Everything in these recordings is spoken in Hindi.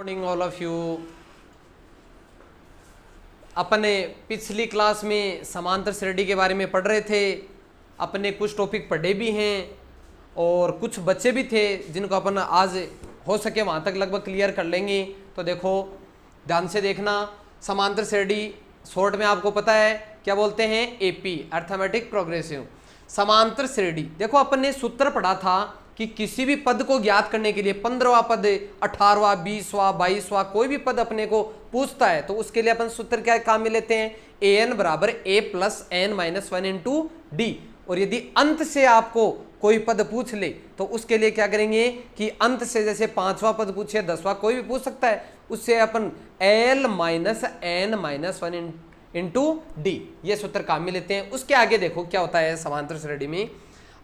Morning all of you. अपने पिछली क्लास में समांतर श्रेणी के बारे में पढ़ रहे थे। अपने कुछ टॉपिक पढ़े भी हैं और कुछ बच्चे भी थे जिनको अपन आज हो सके वहाँ तक लगभग क्लियर कर लेंगे। तो देखो ध्यान से देखना, समांतर श्रेणी शॉर्ट में आपको पता है क्या बोलते हैं, एपी अर्थमेटिक प्रोग्रेसिव। समांतर श्रेणी देखो अपन ने सूत्र पढ़ा था कि किसी भी पद को ज्ञात करने के लिए 15वां पद, 18वां, 20वां, 22वां कोई भी पद अपने को पूछता है तो उसके लिए अपन सूत्र क्या काम में लेते हैं, an बराबर a plus n minus 1 into D. और यदि अंत से आपको कोई पद पूछ ले तो उसके लिए क्या करेंगे कि अंत से, जैसे 5वां पद पूछे, 10वां कोई भी पूछ सकता है, उससे अपन l minus n minus 1 into D ये सूत्र काम में लेते हैं। उसके आगे देखो क्या होता है समांतर श्रेणी में।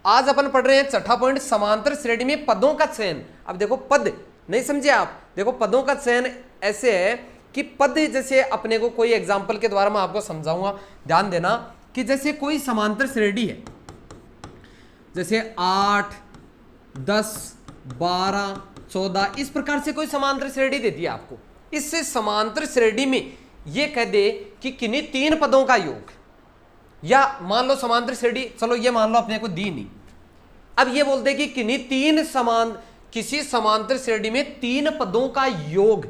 आज अपन पढ़ रहे हैं छठा पॉइंट, समांतर श्रेणी में पदों का चयन। अब देखो पद नहीं समझे आप, देखो पदों का चयन ऐसे है कि पद, जैसे अपने को कोई एग्जांपल के द्वारा मैं आपको समझाऊंगा, ध्यान देना कि जैसे कोई समांतर श्रेणी है, जैसे 8, 10, 12, 14 इस प्रकार से कोई समांतर श्रेणी देती है आपको। इससे समांतर श्रेणी में ये कह दे कि किन्हीं 3 पदों का योग, या मान लो समांतर श्रेणी, चलो ये मान लो अपने को दी नहीं, अब ये बोलते कि किन्हीं किसी समांतर श्रेणी में 3 पदों का योग,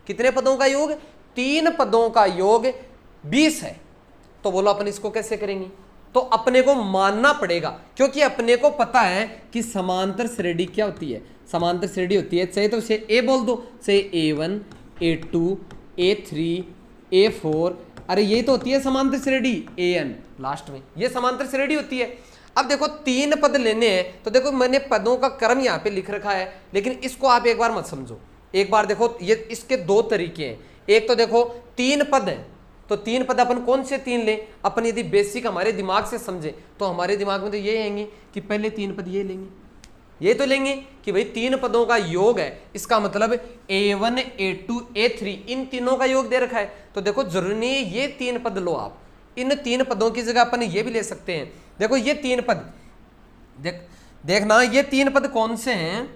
कितने पदों का योग, 3 पदों का योग 20 है। तो बोलो अपन इसको कैसे करेंगे, तो अपने को मानना पड़ेगा, क्योंकि अपने को पता है कि समांतर श्रेणी क्या होती है। समांतर श्रेणी होती है, चाहे तो उसे ए बोल दो, चाहे A1, A2, A3, A4, अरे ये तो होती है समांतर श्रेणी AN लास्ट में, ये समांतर श्रेणी होती है। अब देखो 3 पद लेने हैं तो देखो मैंने पदों का क्रम यहाँ पे लिख रखा है, लेकिन इसको आप एक बार मत समझो। एक बार देखो, ये इसके 2 तरीके हैं। एक तो देखो 3 पद हैं, तो 3 पद अपन कौन से 3 लें, अपन यदि बेसिक हमारे दिमाग से समझे तो हमारे दिमाग में तो ये आएंगे कि पहले 3 पद ये लेंगे, ये तो लेंगे कि भाई 3 पदों का योग है, इसका मतलब A1, A2, A3 इन तीनों का योग दे रखा है। तो देखो जरूरी नहीं है ये 3 पद लो आप, इन 3 पदों की जगह अपन ये भी ले सकते हैं। देखो ये 3 पद देखना, ये 3 पद कौन से हैं,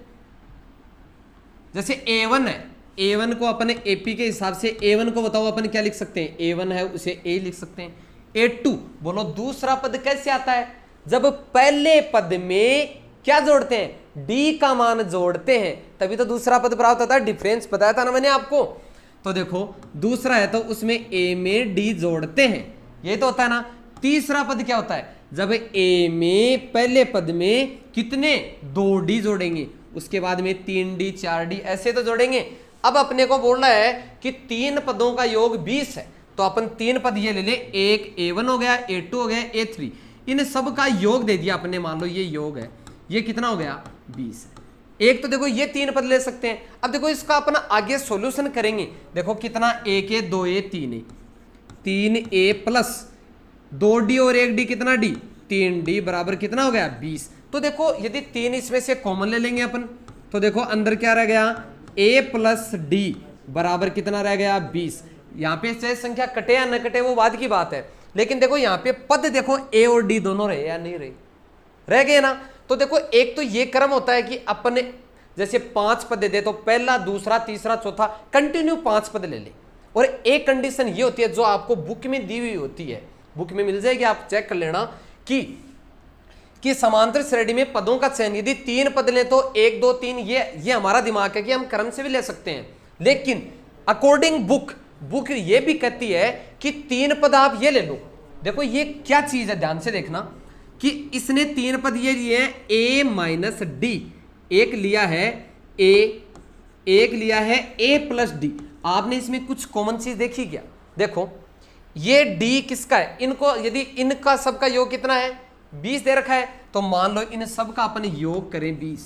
जैसे A1 है, A1 को अपन AP के हिसाब से A1 को बताओ अपन क्या लिख सकते हैं, A1 है उसे A लिख सकते हैं। A2 बोलो दूसरा पद कैसे आता है, जब पहले पद में क्या जोड़ते हैं, D का मान जोड़ते हैं, तभी तो दूसरा पद प्राप्त होता है। डिफरेंस बताया था ना मैंने आपको। तो देखो दूसरा है तो उसमें A में D जोड़ते हैं, ये तो होता है ना। तीसरा पद क्या होता है, जब A में पहले पद में कितने 2D जोड़ेंगे, उसके बाद में 3D 4D ऐसे तो जोड़ेंगे। अब अपने को बोल रहा है कि 3 पदों का योग 20 है, तो अपन 3 पद ये ले ले, एक A1 हो गया, A2 हो गया, A3, इन सब का योग दे दिया अपने, मान लो ये योग है, ये कितना हो गया 20 है। एक तो देखो ये 3 पद ले सकते हैं। अब देखो इसका अपना आगे सॉल्यूशन करेंगे, देखो कितना 1A 2A 3A, 3A plus 2D और 1D कितना D, 3D बराबर कितना हो गया 20। तो देखो यदि 3 इसमें से कॉमन ले लेंगे अपन, तो देखो अंदर क्या रह गया, A प्लस D बराबर कितना रह गया 20। यहाँ पे चाहे संख्या कटे या न कटे वो बाद की बात है, लेकिन देखो यहाँ पे पद देखो A और D दोनों रहे या नहीं रहे, रह गए ना। तो देखो एक तो ये क्रम होता है कि अपने जैसे 5 पद दे तो पहला, दूसरा, तीसरा, चौथा कंटिन्यू 5 पद ले ले। और एक कंडीशन ये होती है जो आपको बुक में दी हुई होती है, बुक में मिल जाएगी, आप चेक कर लेना कि समांतर श्रेणी में पदों का चयन यदि 3 पद लें तो 1 2 3 ये हमारा दिमाग है कि हम क्रम से भी ले सकते हैं, लेकिन अकॉर्डिंग बुक ये भी कहती है कि 3 पद आप ये ले लो। देखो ये क्या चीज है, ध्यान से देखना कि इसने 3 पद ये लिए हैं, A माइनस D, एक लिया है A, एक लिया है A प्लस D। आपने इसमें कुछ कॉमन चीज देखी क्या, देखो ये D किसका है, इनको यदि इनका सबका योग कितना है 20 दे रखा है, तो मान लो इन सब का अपन योग करें 20।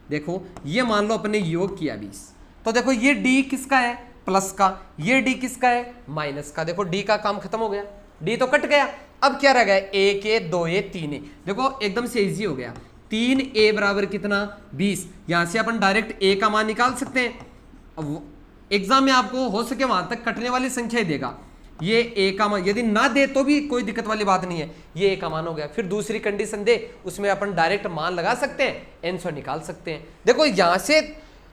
देखो ये मान लो अपने योग किया 20, तो देखो ये D किसका है प्लस का, ये D किसका है माइनस का। देखो D का काम खत्म हो गया, D तो कट गया, अब क्या रह गया 1A 2A 3A। देखो एकदम से इजी हो गया, 3A बराबर कितना 20, यहां से अपन डायरेक्ट A का मान निकाल सकते हैं। अब एग्जाम में आपको हो सके वहां तक कटने वाली संख्या ही देगा, ये A का मान यदि ना दे तो भी कोई दिक्कत वाली बात नहीं है, ये A का मान हो गया। फिर दूसरी कंडीशन दे, उसमें अपन डायरेक्ट मान लगा सकते हैं, आंसर निकाल सकते हैं। देखो यहां से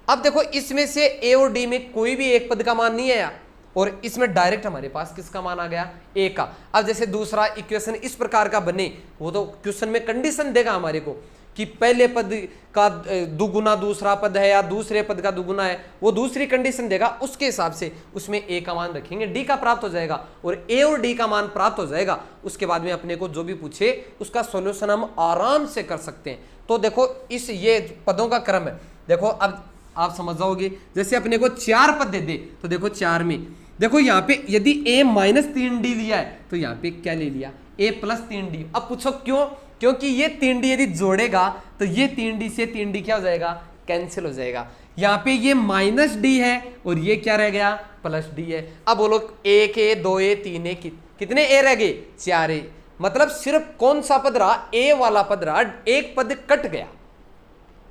अब देखो इसमें से ए और डी में कोई भी एक पद का मान नहीं आया और इसमें डायरेक्ट हमारे पास किसका मान आ गया, ए का। अब जैसे दूसरा इक्वेशन इस प्रकार का बने, वो तो क्वेश्चन में कंडीशन देगा हमारे को कि पहले पद का दुगुना दूसरा पद है या दूसरे पद का दुगुना है, वो दूसरी कंडीशन देगा, उसके हिसाब से उसमें ए का मान रखेंगे, डी का प्राप्त हो जाएगा और ए और डी का मान प्राप्त हो जाएगा। उसके बाद में अपने को जो भी पूछे उसका सॉल्यूशन हम आराम से कर सकते हैं। तो देखो इस ये पदों का क्रम है। देखो अब आप समझ जाओगे, जैसे अपने को 4 पद दे दे तो देखो 4 में देखो यहाँ पे यदि a माइनस 3d लिया है तो यहाँ पे क्या ले लिया, a प्लस 3d। अब पूछो क्यों, क्योंकि ये 3d यदि जोड़ेगा तो ये 3d से 3d क्या हो जाएगा, कैंसिल हो जाएगा। यहाँ पे ये माइनस d है और ये क्या रह गया, प्लस d है। अब बोलो 1a 2a 3a कितने a रह गए, 4a। मतलब सिर्फ कौन सा पद रहा, a वाला पद रहा, एक पद कट गया,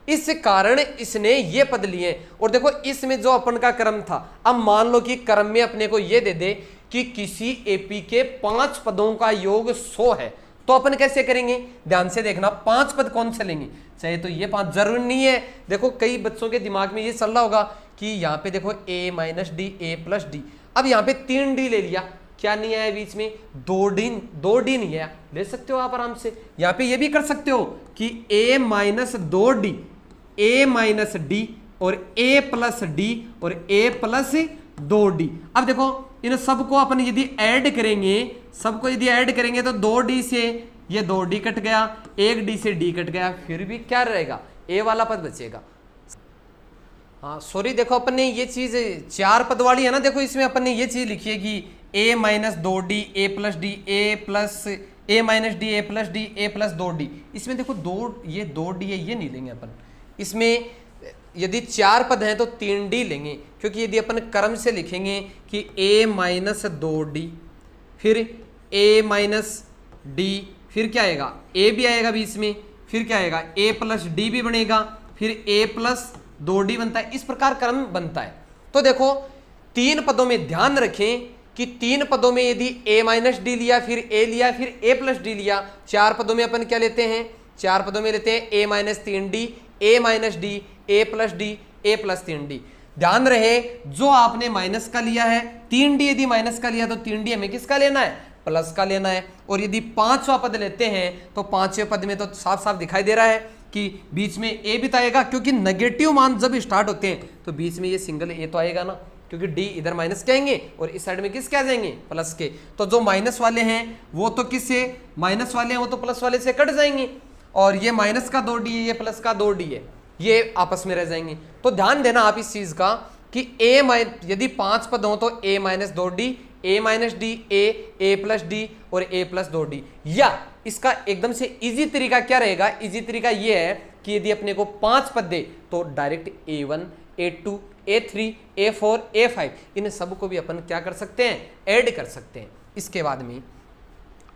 इस कारण इसने ये पद लिए। और देखो इसमें जो अपन का क्रम था, अब मान लो कि क्रम में अपने को ये दे दे कि किसी एपी के 5 पदों का योग 100 है, तो अपन कैसे करेंगे, ध्यान से देखना। 5 पद कौन से लेंगे, चाहे तो ये 5 जरूरी नहीं है। देखो कई बच्चों के दिमाग में ये चल रहा होगा कि यहाँ पे देखो a minus D a plus D, अब यहाँ पे 3d ले लिया, क्या नहीं आया बीच में, 2d नहीं आया, ले सकते हो आप आराम से। यहाँ पे ये भी कर सकते हो कि a minus 2d a minus D और a प्लस डी और a प्लस 2d। अब देखो इन सबको अपन यदि ऐड करेंगे, सबको यदि ऐड करेंगे तो 2d से ये 2d कट गया, 1d से d कट गया, फिर भी क्या रहेगा, a वाला पद बचेगा। हाँ सॉरी, देखो अपन ने ये चीज 4 पद वाली है ना, देखो इसमें अपन ने ये चीज लिखी है कि a minus 2d a plus D a minus D a plus D a plus 2d। इसमें देखो ये 2d है, ये नहीं लेंगे अपन। इसमें यदि 4 पद हैं तो 3d लेंगे, क्योंकि यदि अपन क्रम से लिखेंगे कि a माइनस 2d फिर a माइनस डी, फिर क्या आएगा, a भी आएगा बीच में, फिर क्या आएगा, a प्लस डी भी बनेगा, फिर a प्लस 2d बनता है, इस प्रकार क्रम बनता है। तो देखो 3 पदों में ध्यान रखें कि 3 पदों में यदि a माइनस डी लिया, फिर a लिया, फिर a प्लस डी लिया, 4 पदों में अपन क्या लेते हैं, 4 पदों में लेते हैं a minus 3d a minus D a plus D a plus 3d। ध्यान रहे जो आपने माइनस का लिया है, 3d यदि माइनस का लिया तो 3d हमें किसका लेना है, प्लस का लेना है। और यदि 5वां पद लेते हैं तो 5वें पद में तो साफ साफ दिखाई दे रहा है कि बीच में a भी तो आएगा, क्योंकि नेगेटिव मान जब स्टार्ट होते हैं तो बीच में ये सिंगल a तो आएगा ना, क्योंकि d इधर माइनस के आएंगे और इस साइड में किसके आ जाएंगे, प्लस के। तो जो माइनस वाले हैं वो तो किससे, माइनस वाले हैं वो तो प्लस वाले से कट जाएंगे, और ये माइनस का 2d है, ये प्लस का 2d है, ये आपस में रह जाएंगे। तो ध्यान देना आप इस चीज का कि यदि 5 पद हो तो a minus 2d a minus D a plus D और a प्लस 2d। या इसका एकदम से इजी तरीका क्या रहेगा, इजी तरीका ये है कि यदि अपने को 5 पद दे तो direct a1 a2 a3 a4 a5 इन सब को भी अपन क्या कर सकते हैं, ऐड कर सकते हैं। इसके बाद में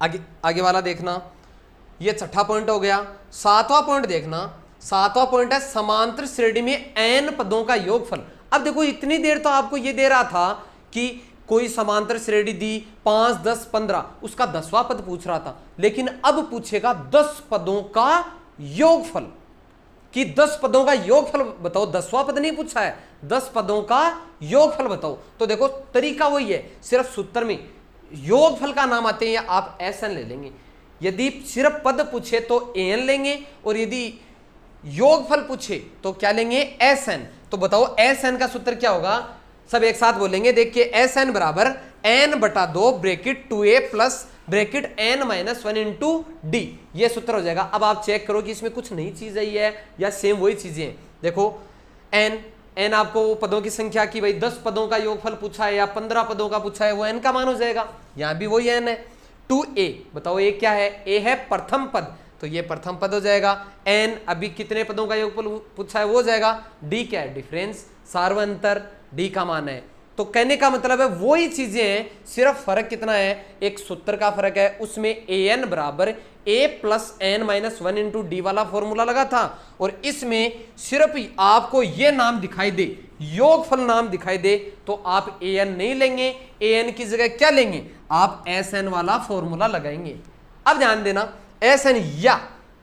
आगे वाला देखना, ये 6ठा पॉइंट हो गया। 7वां पॉइंट देखना, 7वां पॉइंट है समांतर श्रेणी में n पदों का योगफल। अब देखो इतनी देर तो आपको ये दे रहा था कि कोई समांतर श्रेणी दी 5 10 15, उसका 10वां पद पूछ रहा था, लेकिन अब पूछेगा 10 पदों का योगफल, कि 10 पदों का योगफल बताओ। 10वां पद नहीं पूछा है, 10 पदों का योगफल बताओ। तो देखो तरीका वही है, सिर्फ सूत्र में योगफल का नाम आते हैं आप SN ले लेंगे। यदि सिर्फ पद पूछे तो AN लेंगे, और यदि योगफल पूछे तो क्या लेंगे, SN। तो बताओ SN का सूत्र क्या होगा, सब एक साथ बोलेंगे, देखिए SN बराबर n/2 bracket 2a plus bracket n minus 1 into D, ये सूत्र हो जाएगा। अब आप चेक करो कि इसमें कुछ नई चीज आई है या सेम वही चीजें हैं। देखो n आपको पदों की संख्या की, भाई 10 पदों का योगफल पूछा है या 15 पदों का पूछा है, वो n का मान हो जाएगा। यहां भी वही n है। 2a बताओ a क्या है, a है प्रथम पद, तो ये प्रथम पद हो जाएगा। n अभी कितने पदों का योगफल पूछा है वो हो जाएगा। d क्या है, डिफरेंस सार्वंतर, d का मान है। तो कहने का मतलब है वही चीजें हैं, सिर्फ फर्क कितना है, एक सूत्र का फर्क है। उसमें an बराबर a plus n minus 1 into D वाला फॉर्मूला लगा था, और इसमें सिर्फ आपको ये नाम दिखाई दे, योगफल नाम दिखाई दे, तो आप an नहीं लेंगे, an की जगह क्या लेंगे, आप SN वाला फॉर्मूला लगाएंगे। अब ध्यान देना, SN या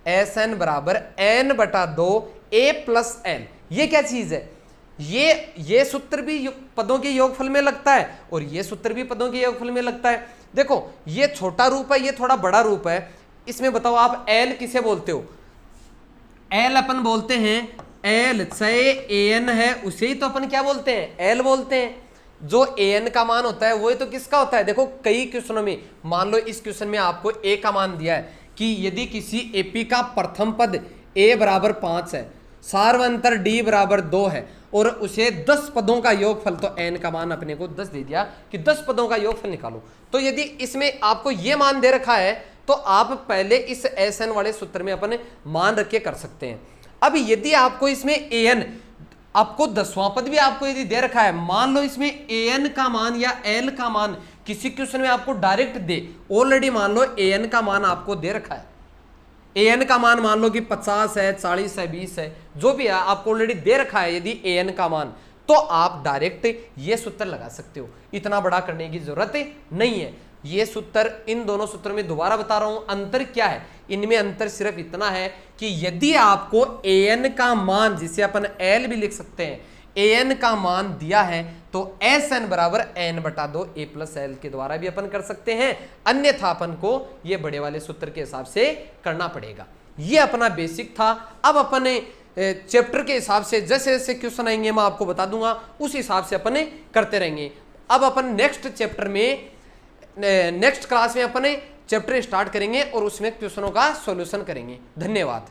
SN बराबर n/2 a प्लस n, ये क्या चीज है, ये सूत्र भी पदों के योगफल में लगता है और ये सूत्र भी पदों के योगफल में लगता है। देखो ये छोटा रूप है, ये थोड़ा बड़ा रूप है। इसमें बताओ आप एल किसे बोलते हो? एल अपन बोलते हैं एल, चाहे एन है उसे ही तो अपन क्या बोलते हैं? एल बोलते हैं। जो एन का मान होता है वही तो किसका होता है? देखो कई क्वेश्चनों में, मान लो इस क्वेश्चन में आपको ए का मान दिया है कि यदि किसी एपी का प्रथम पद ए बराबर 5 है, सार्वंतर डी बराबर 2 है और उसे 10 पदों का योगफल, तो एन का मान अपने को 10 दे दिया कि 10 पदों का योगफल निकालो। तो यदि इसमें आपको ये मान दे रखा है तो आप पहले इस एस एन वाले सूत्र में अपने मान रख के कर सकते हैं। अब यदि आपको इसमें ए एन, आपको 10वां पद भी आपको यदि दे रखा है, मान लो इसमें ए एन का मान या एल का मान किसी क्वेश्चन में आपको डायरेक्ट दे, ऑलरेडी मान लो ए एन का मान आपको दे रखा है, ए एन का मान मान लो कि 50 है, 40 है, 20 है, जो भी है आपको ऑलरेडी दे रखा है यदि ए एन का मान, तो आप डायरेक्ट ये सूत्र लगा सकते हो। इतना बड़ा करने की जरूरत नहीं है। ये सूत्र, इन दोनों सूत्रों में दोबारा बता रहा हूं अंतर क्या है। इनमें अंतर सिर्फ इतना है कि यदि आपको ए एन का मान, जिसे अपन एल भी लिख सकते हैं, ए एन का मान दिया है तो एस एन बराबर एन बटा 2 ए प्लस एल के द्वारा भी अपन कर सकते हैं, अन्यथा अपन को ये बड़े वाले सूत्र के हिसाब से करना पड़ेगा। ये अपना बेसिक था। अब अपने चैप्टर के हिसाब से जैसे जैसे क्वेश्चन आएंगे मैं आपको बता दूंगा, उस हिसाब से अपने करते रहेंगे। अब अपन नेक्स्ट चैप्टर में, नेक्स्ट क्लास में अपने चैप्टर स्टार्ट करेंगे और उसमें क्वेश्चनों का सॉल्यूशन करेंगे। धन्यवाद।